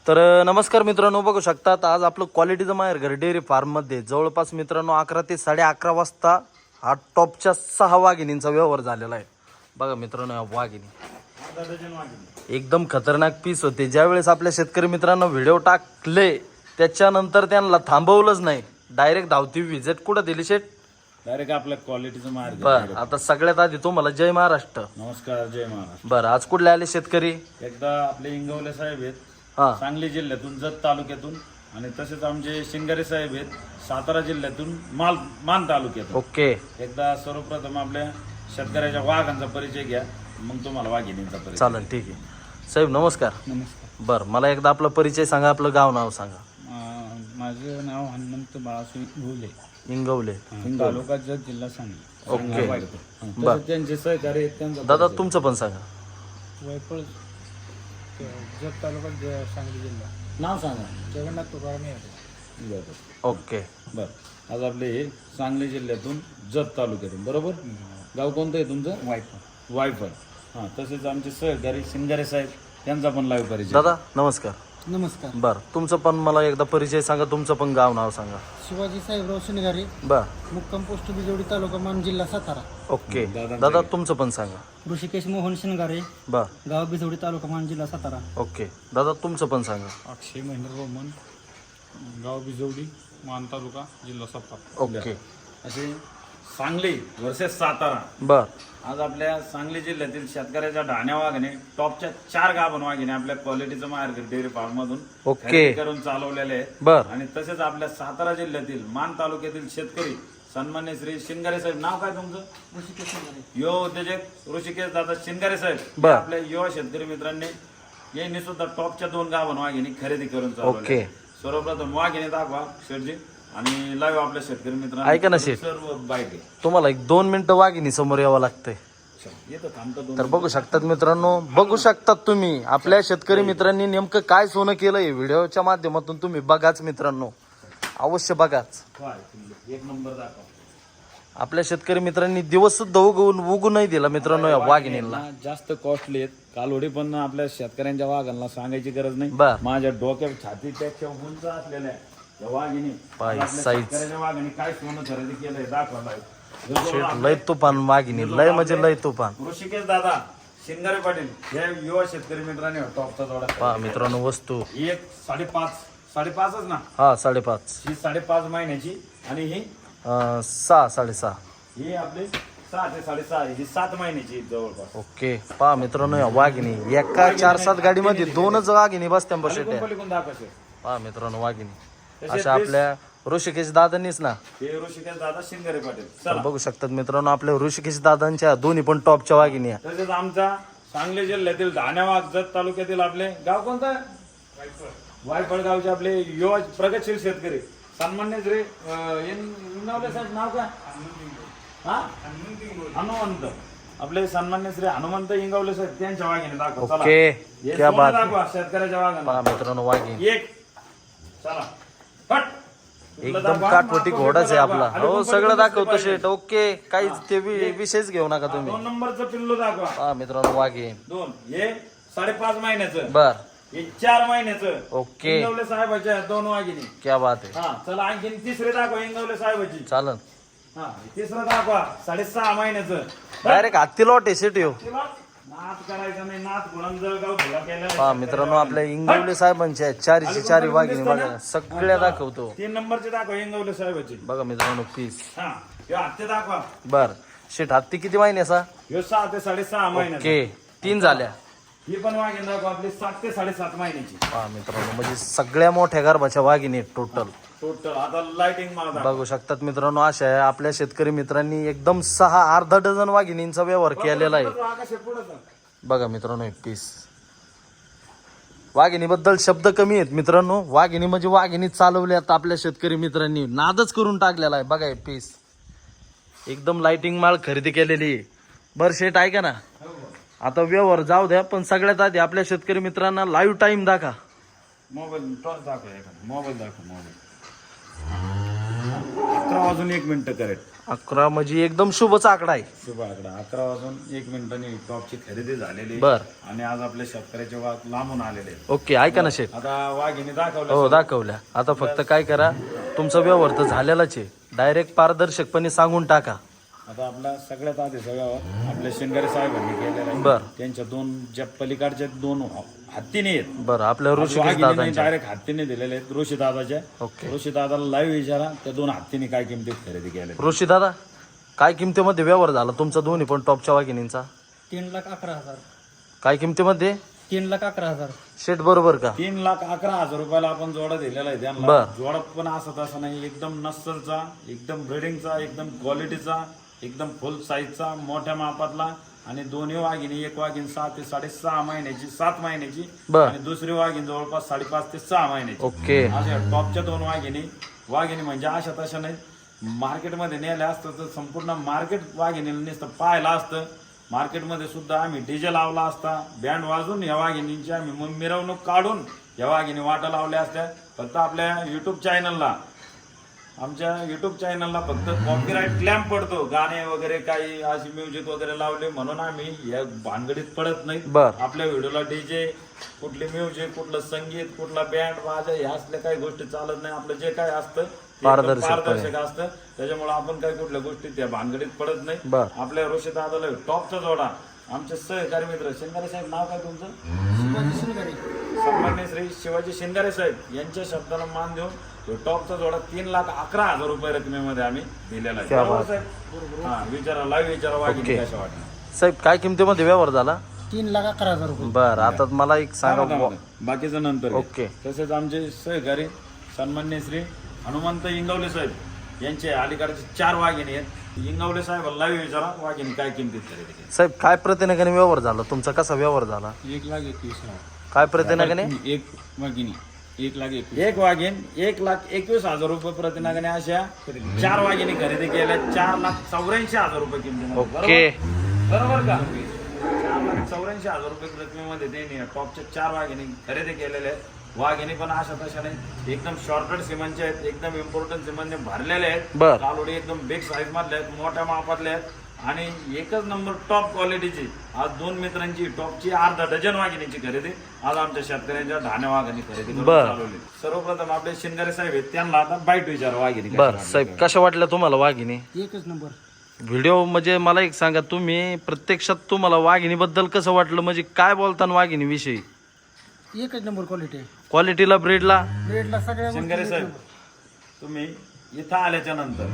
तर नमस्कार मित्रांनो, बघू शकतात आज आपलं क्वालिटीचं माहेर घर डेअरी फार्ममध्ये जवळपास मित्रांनो 11 ते 11:30 वाजता हा टॉपच्या 6 वाघिणींचा व्यवहार झालेला आहे. बघा मित्रांनो, या वाघिणी एकदम खतरनाक पीस होते. ज्यावेळेस आपल्या शेतकरी मित्रांनो व्हिडिओ टाकले त्याच्यानंतर त्यांना थांबवलंच नाही, डायरेक्ट धावती विजिट कुठं दिली शेट? डायरेक्ट आपल्या क्वालिटीचं मार्ग. बरं, आता सगळ्यात आधी तुम्हाला जय महाराष्ट्र. नमस्कार, जय महाराष्ट्र. बरं, आज कुठले आले शेतकरी? एकदा आपले इंगवले साहेब आहेत हा, सांगली जिल्ह्यातून, जत तालुक्यातून, आणि तसेच आमचे शिंगारे साहेब आहेत सातारा जिल्ह्यातून, मान तालुक्यातून. ओके. एकदा सर्वप्रथम आपल्या शेतकऱ्याच्या वाघांचा परिचय घ्या, मग तुम्हाला वाघिणींचा परिचय. चालेल, ठीक आहे साहेब. नमस्कार. नमस्कार. बरं, मला एकदा आपला परिचय सांगा, आपलं गाव नाव सांगा. माझं नाव हनुमंत बाळासाहेब भोले, इंगवले. तालुका जत, जिल्हा सांगली. ओके. तसेच त्यांचे सहकारी आहेत, त्यांचा दादा परिचय. तुमचं पण सांगा. वैपळ, जत तालुका, सांगली जिल्हा. नाव सांगा. जगन्नाथ तुकाराम यादव. बरं. ओके. बरं, आज आपले हे सांगली जिल्ह्यातून, जत तालुक्यातून, बरोबर. गाव कोणतं आहे तुमचं? वायपळ. वायफळ. हां, तसेच आमचे सहकारी शिंगारे साहेब, त्यांचा पण लाईव्ह परिचय. दादा नमस्कार. नमस्कार. बरं, तुमचं पण मला एकदा परिचय सांगा, तुमचं पण गाव नाव सांगा. शिवाजी साहेबराव शिनगारे, बरं. मुक्काम पोस्ट बिजोडी, तालुका मान, जिल्हा सातारा. ओके. दादा तुमचं पण सांगा. ऋषिकेश मोहन शिनगारे, बरं. गाव बिजोडी, तालुका मान, जिल्हा सातारा. ओके. दादा तुमचं पण सांगा. अक्षय महेंद्र रोमन, गाव बिजवडी, मान तालुका, जिल्हा सातारा. ओके. असे सांगली वर्सेस सातारा. बरं. आज आपल्या सांगली जिल्ह्यातील शेतकऱ्याच्या ढाण्या वाघने टॉपच्या 4 गाभण वाघिणी आपल्या क्वालिटीचं मार्केट डेअरी फार्म मधून ओके. खरेदी करून चालवलेले आहेत. बरं. आणि तसेच आपल्या सातारा जिल्ह्यातील मान तालुक्यातील शेतकरी सन्मान्य श्री शिंगारे साहेब, नाव काय तुमचं? ऋषिकेश शिनगारे. युवा उद्योजक ऋषिकेश दादा शिंगारे साहेब, बरं. आपल्या युवा शेतकरी मित्रांनी यांनी सुद्धा टॉपच्या 2 गाभण वाघिणी खरेदी करून चालवले. ओके. सर्वप्रथम वाघिणी दाखवा शेठजी, आणि लाईव्ह आपल्या शेतकरी मित्रांनी ऐका ना शेठ, सर्व बाईट घ्या. तुम्हाला 1-2 मिनिटं वाघिणी समोर यावं लागतंय. येतं थांबतो तर बघू शकतात मित्रांनो, बघू शकतात तुम्ही आपल्या शेतकरी मित्रांनी नेमकं काय सोनं केलंय. व्हिडिओच्या माध्यमातून तुम्ही बघाच मित्रांनो, अवश्य बघाच. एक नंबर दाखवा. आपल्या शेतकरी मित्रांनी दिवस सुद्धा उगू नाही दिला मित्रांनो या वाघिणींना. जास्त कॉस्टली आहेत कालवडी, पण आपल्या शेतकऱ्यांच्या वाघांना सांगायची गरज नाही. बर. माझ्या डोक्यात छातीपेक्षा उंच असलेल्या या वाघिणी, बाई, आपल्या साईज. शेतकऱ्याच्या वाघिणी काय सोनं खरेदी केलंय दाखवलाय. शेट लय तुफान वाघिणी, लय म्हणजे लय तुफान. ऋषिकेश दादा शिंगारे पाटील या युवा शेतकरी मित्रांनी टॉपचा जोडा. पहा मित्रांनो, वस्तू एक 5.5 ना, हा 5.5, ही 5.5 महिन्याची, आणि ही 6-6.5. ही आपली 6 ते 6.5, ही 7 महिन्याची जवळपास. ओके. पहा मित्रांनो, या वाघिणी एका 4-7 गाडीमध्ये 2च वाघिणी बसत्या बसेट. पलीकडून दाखवा. पहा मित्रांनो, वाघिणी अशा आपल्या ऋषिकेश दादांनीच ना. हे ऋषिकेश दादा शिंगारे पाटील. तर चला, बघू शकतात मित्रांनो, आपल्या ऋषिकेश दादांच्या दोन्ही पण टॉपच्या वाघिणी आहे. तसेच आमचा सांगली जिल्ह्यातील धाण्यावाग, जत तालुक्यातील आपले गाव कोणतं? वायफळ गावचे आपले युवा प्रगतशील शेतकरी सन्मान्य श्री इंगवले साहेब, नाव काय? हा, हनुमंत. आपले सन्मान्य श्री हनुमंत इंगवले साहेब, त्यांच्या वाघिणी दाखवा. चला. ओके. हे क्या सोनं बात. दाखवा शेतकऱ्याच्या वाघांना. पहा मित्रांनो, वाघिणी एक. चला, फट. एकदम काटवटी घोडाच आहे आपला. हो, सगळं दाखवतो शेट. ओके, काहीच ते विषयच घेऊ नका तुम्ही. 2 नंबरचं पिल्लू दाखवा. पहा मित्रांनो, वाघिणी. 2. हे 5.5 महिन्याचं. बर. हे 4 महिन्याचं. ओके. इंगवले साहेबाच्या 2 वाघिणी. क्या बात आहे. हा, चला आणखी तिसरे दाखवा इंगवले साहेबाची. चालन. हा, तिसरं दाखवा 6.5 महिन्याचं. डायरेक्ट हाती लॉट आहे शेट येऊ. तुला नात करायचं नाही, नात गुणांना जळगाव धुळा केलेला आहे. पहा मित्रांनो, आपल्या इंगवले साहेबांच्या 4 वाघिणी बघा, सगळ्या दाखवतो. 3 नंबरचे दाखवा इंगवले साहेबाची. बघा मित्रांनो, पीस. हा, हे हत्ते दाखवा. बर. शेट हत्ती किती महिन्याचा? ह्यो 6 ते 6.5 महिन्याचा. ओके. 3 झाल्या. ही पण वाघिणी दाखवा आपली 7 ते 7.5 महिन्याची. पहा मित्रांनो, म्हणजे सगळ्या मोठ्या गर्भाच्या वाघिणी टोटल. टोटल आता लाइटिंग मला दाखवा. बघू शकतात मित्रांनो, अशा आहे आपल्या शेतकरी मित्रांनी एकदम 6 अर्धा डझन वाघिणींचा व्यवहार केलेला आहे. आकाश पुढं जा. बघा मित्रांनो, एक पीस. वाघिणीबद्दल शब्द कमी आहेत मित्रांनो. वाघिणी म्हणजे वाघिणी चालवल्यात आपल्या शेतकरी मित्रांनी, नादच करून टाकलेला आहे. बघा हे पीस, एकदम लाइटिंग माळ खरेदी केलेली आहे. बर शेट, ऐका ना, आता व्यवहार जाऊ द्या, पण सगळ्यात आधी आपल्या शेतकरी मित्रांना लाईव्ह टाइम दाखवा. मोबाईल टॉर्च दाखवा, एखादा मोबाईल दाखवा. मोबाईल 11:01 करेक्ट 11 म्हणजे एकदम शुभचा आकडा आहे. शुभ आकडा 11:01 टॉपची खरेदी झालेली आहे. बर. आणि आज आपले शेतकऱ्याचे वाघ लांबून आलेले आहेत. ओके, ऐका ना शेठ. आता वाघिणी दाखवलं हो, दाखवल्या. आता फक्त काय करा, तुमचा व्यवहार तर झालेलाच आहे, डायरेक्ट पारदर्शकपणे सांगून टाका. आता आपला सगळ्यात आधी सगळं आपल्या शिंगारे साहेबांनी केलेलं आहे. बर. त्यांच्या ज्या पलीकडच्या 2 हत्तीने आहेत. बरं, आपल्या ऋषिकेश दादांच्या. डायरेक्ट हत्तीने दिलेले आहेत ऋषी दादाच्या. ओके. ऋषी दादाला लाईव्ह विचारा त्या 2 हत्तीने काय किमतीत खरेदी केल्या. ऋषी दादा, काय किमतीमध्ये व्यवहार झाला तुमचा दोन्ही पण टॉपच्या वाघिणींचा? 3,11,000. काय किमतीमध्ये? 3,11,000. शेठ बरोबर का? 3,11,000 रुपयाला आपण जोडा दिलेला आहे त्यांना. बर. जोडा पण असं तसं नाही, एकदम नस्सलचा, एकदम ब्रिडिंगचा, एकदम क्वालिटीचा, एकदम फुल साईजचा, मोठ्या मापातला. आणि दोन्ही वाघिणी, एक वाघीण 6 ते 6.5 महिन्याची, 7 महिन्याची. बर. आणि दुसरी वाघीण जवळपास 5.5 ते 6 महिन्याची. ओके. अशा टॉपच्या 2 वाघिणी म्हणजे अशा तशा नाही. मार्केटमध्ये नेल्या असतं तर संपूर्ण मार्केट वाघिणीला नुसतं पाहायला असतं. मार्केटमध्ये सुद्धा आम्ही डीजे लावला असता, बँड वाजून या वाघिणींची आम्ही मिरवणूक काढून या वाघिणी वाटा लावल्या असत्या. फक्त आपल्या आमच्या युट्यूब चॅनलला फक्त कॉपीराईट क्लेम पडतो. गाणे वगैरे काही अशी म्युझिक वगैरे लावले म्हणून आम्ही या भानगडीत पडत नाही. बर. आपल्या व्हिडिओला डीजे, कुठली म्युझिक, कुठलं संगीत, कुठला बँड वाजा ह्या असल्या काही गोष्टी चालत नाही. आपलं जे काय असतं ते पारदर्शक असतं. त्याच्यामुळे आपण काही कुठल्या गोष्टी त्या भानगडीत पडत नाही. बर. आपल्या ऋषी दादाला टॉपचा जोडा आमचे सहकारी मित्र शिंगारे साहेब, नाव काय तुमचं? सन्माननीय श्री शिवाजी शिंगारे साहेब यांच्या शब्दाला मान देऊन टॉपचा जोडा 3,11,000 रुपये रकमेमध्ये आम्ही दिलेला आहे. बरोबर साहेब? हा, विचारा, लाईव्ह विचारा वाघिणी कशा वाटल्या. साहेब, काय किमतीमध्ये व्यवहार झाला? 3,11,000 रुपये. बरं, आता मला एक सांगा. बाकीचं नंतर. ओके. तसेच आमचे सहकारी सन्माननीय श्री हनुमंत इंगवले साहेब यांचे अलीकडचे 4 वाघिणी आहेत. इंगवले साहेब लाईव्ह विचारा वाघिणी काय किमतीत खरेदी केली. साहेब, काय प्रतिनगाने व्यवहार झाला तुमचा? कसा व्यवहार झाला? 1,21,000. काय प्रतिनगाने? एक वाघिणी 1,21,000. एक वाघीण 1,21,000 रुपये प्रतिनागाने अशा 4 वाघिणी खरेदी केल्या. 4,84,000 रुपये किमती. ओके. बरोबर का? 4,84,000 रुपये रकमेमध्ये त्यांनी टॉपच्या 4 वाघिणी खरेदी केलेल्या आहेत. वाघिणी पण अशा तशा नाही, एकदम शॉर्टेड सिमेंटचे आहेत, एकदम इम्पॉर्टंट सिमेंटने भरलेले आहेत. बर. कालोडी एकदम बिग साईज मधले आहेत, मोठ्या मापातले आहेत. आणि एकच नंबर टॉप क्वालिटीची आज 2 मित्रांची टॉपची अर्धा डझन वाघिणीची खरेदी आज आमच्या शेतकऱ्यांच्या ढाण्या वाघिणी खरेदी करून बर. चालवली. सर्वप्रथम आपले शिंगारे साहेब आहेत, त्यांना आता बाईट विचार वाघिणी बर साहेब, कशा वाटल्या तुम्हाला वाघिणी? एकच नंबर. व्हिडिओ म्हणजे मला एक सांगा, तुम्ही प्रत्यक्षात तुम्हाला वाघिणीबद्दल कसं वाटलं? म्हणजे काय बोलताना वाघिणी विषयी? एकच नंबर क्वालिटी. क्वालिटीला, ब्रीडला? रेटला सगळ्या शिंगारे साहेब, तुम्ही इथं आल्याच्या नंतर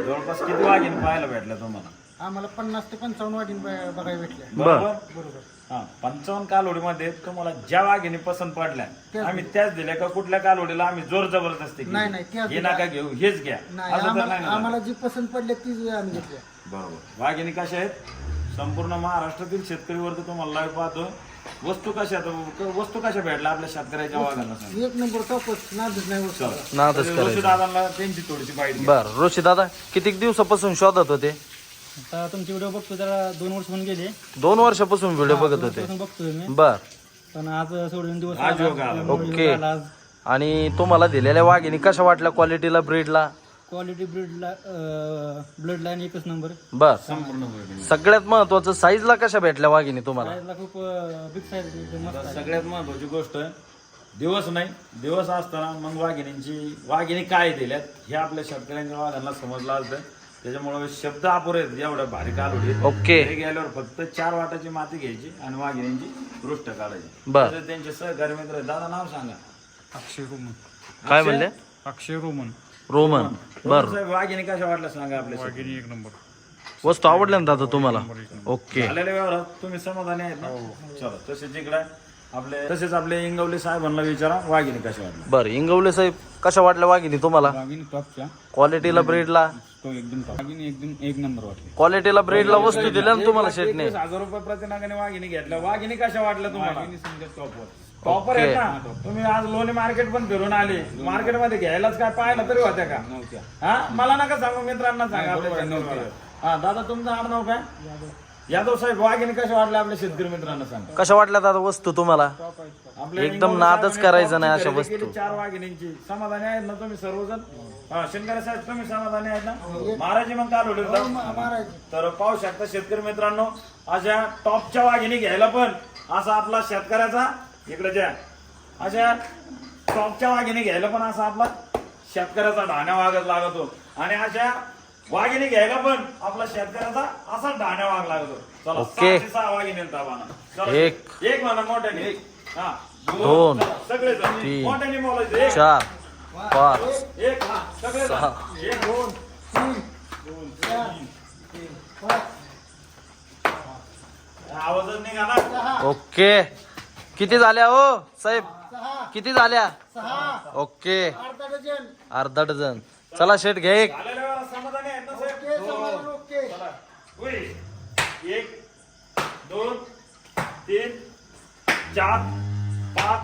जवळपास किती वाघिणी पाहायला भेटल्या तुम्हाला? आम्हाला 50 ते 55 वाघीण बघायला भेटल्या. बरोबर. बरोबर. हा, 55 कालोडीमध्ये तुम्हाला ज्या वाघिणी पसंत पडल्या आम्ही त्याच दिल्या का? कुठल्या कालोडीला आम्ही जोर जबरदस्ती केली? नाही, त्याच हे नका घेऊ, हेच घ्या नाही, असं तर नाही ना? आम्हाला जी पसंत पडली तीच आम्ही घेतल्या. बरोबर. वाघिणी कशा आहेत? संपूर्ण महाराष्ट्रातील शेतकरी वर्ग तुम्हाला लाईव्ह पाहतो. वस्तू कशा भेटल्या आपल्या शेतकऱ्याच्या वाघांना सांगा. एक नंबर टॉपच. नादच नाही होत. नादच ऋषी करायचं. दादांना त्यांची थोडीशी बाईट घ्या. बर. ऋषी दादा, किती दिवसापासून शोधत होते? आता तुमचे व्हिडिओ बघतो, जरा 2 वर्ष होऊन गेले. 2 वर्षापासून व्हिडिओ बघत होते? बघतोय मी. बर. पण आज सोडून दिवस आज योग आला. ओके. आणि तुम्हाला दिलेल्या वाघिणी कशा वाटल्या? क्वालिटीला, ब्रीडला? क्वालिटी, ब्लडला, ब्लड लाईन एकच नंबर. बर. संपूर्ण वाघिणी. सगळ्यात महत्वाचं, साईजला कशा भेटल्या वाघिणी तुम्हाला? साईजला खूप बिग साईज मस्त आहे. सगळ्यात महत्वाची गोष्ट दिवस असताना मग वाघिणी काय दिल्यात हे आपल्या शेतकऱ्यांच्या वाघांना समजलं असतं. त्याच्यामुळे शब्द अपुरे आहेत एवढ्या भारी कालोडी. ओके. घरी गेल्यावर फक्त 4 वाटाची माती घ्यायची आणि वाघिणींची पृष्ठ काढायची. बर. तसेच त्यांचे सहकारी मित्र आहेत. दादा नाव सांगा. अक्षय रोमन. काय म्हणले? अक्षय रोमन. रोमन. बर. साहेब, वाघिणी कशा वाटल्या सांगा आपल्या वाघिणी 1 नंबर. वस्तू आवडल्या ना दादा तुम्हाला? ओके. झालेल्या व्यवहारात तुम्ही समाधानी आहेत ना? चला, तसेच आपले इंगवले साहेबांना विचारा वाघिणी कशा वाटल्या. बर. इंगवले साहेब, कशा वाटल्या वाघिणी तुम्हाला? वाघिणी टॉपच्या. क्वालिटीला, ब्रीडला? तो एकदम टॉप. वाघिणी एकदम 1 नंबर वाटली. क्वालिटीला, ब्रीडला वस्तू दिल्या ना तुम्हाला शेटने? 21,000 रुपये प्रतिनागाने वाघिणी घेतल्या. वाघिणी कशा वाटल्या तुम्हाला? वाघिणी समजा टॉपवर. टॉपर आहे ना? तुम्ही आज लोणी मार्केट पण फिरून आले. मार्केटमध्ये घ्यायलाच काय पाहिलं तरी होत्या का? नव्हत्या. हा, मला नका सांगू, मित्रांना सांगा आपल्या channel वर. हा दादा, तुमचं आडनाव काय? यादव साहेब वाघिणी कशा वाटल्या आपल्या शेतकरी मित्रांना सांगा. कशा वाटल्या दादा वस्तू तुम्हाला? आपल्या एकदम इंगवले नादच साहेबांनी करायचं नाही टॉपची अशा खरेदी वस्तू. केली 4 वाघिणींची. समाधानी आहेत ना तुम्ही सर्वजण? हा, शेतकरी साहेब तुम्ही समाधानी आहेत ना? महाराजी मग काल होते तर पाहू शकता शेतकरी मित्रांनो, अशा टॉपच्या वाघिणी घ्यायला पण असा आपला शेतकऱ्याचा इकडे ज्या अशा टॉपच्या वाघिणी घ्यायला पण असा आपला शेतकऱ्याचा ढाण्या वागत लागतो आणि अशा वाघिणी घ्यायला पण आपला शेतकऱ्याचा असा ढाण्या वाग लागतो. चला ओके. 6 ते 6 वाघिणी ताबाना. चला, एक. एक म्हणा मोठ्याने. हा, दोन, सगळे तीन, मोठ्याने बोलायचं. एक, 4 5 एक, हा, सगळे 6. 1 2 आवाजच निघा ना. ओके. किती झाल्या हो साहेब? किती झाल्या? ओके, अर्धा डझन. चला शेट घ्या एक. झालेल्या वेळेला समाधानी आहेत ना साहेब? चला. होय. 1 2 3 4 5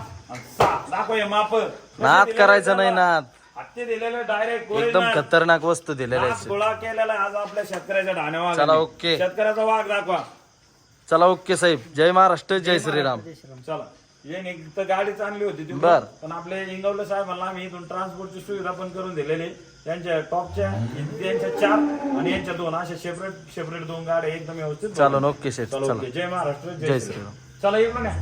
6 दाखव हे माप. नाद करायचं नाही नाद. हत्ती दिलेलं डायरेक्ट एकदम खतरनाक वस्तू दिलेल्या आहेत. गोळा केलेला आहे आज आपल्या शेतकऱ्याच्या ढाण्यावर. चला, ओके. शेतकऱ्याचा वाघ दाखवा. चला ओके साहेब. जय महाराष्ट्र, जय श्रीराम. चला ये तर गाडी चांगली होती ती बर. पण आपले इंगवले साहेब म्हणला आम्ही इथून ट्रान्सपोर्टची सुविधा पण करून दिलेली. त्यांच्या टॉपच्या यांच्या 4 आणि यांच्या 2 अशा सेपरेट 2 गाड्या एकदम व्यवस्थित. चालो ओके शेट. चला चला ओके. जय महाराष्ट्र, जय जय श्रीराम. श्रीराम. चला इकडून या.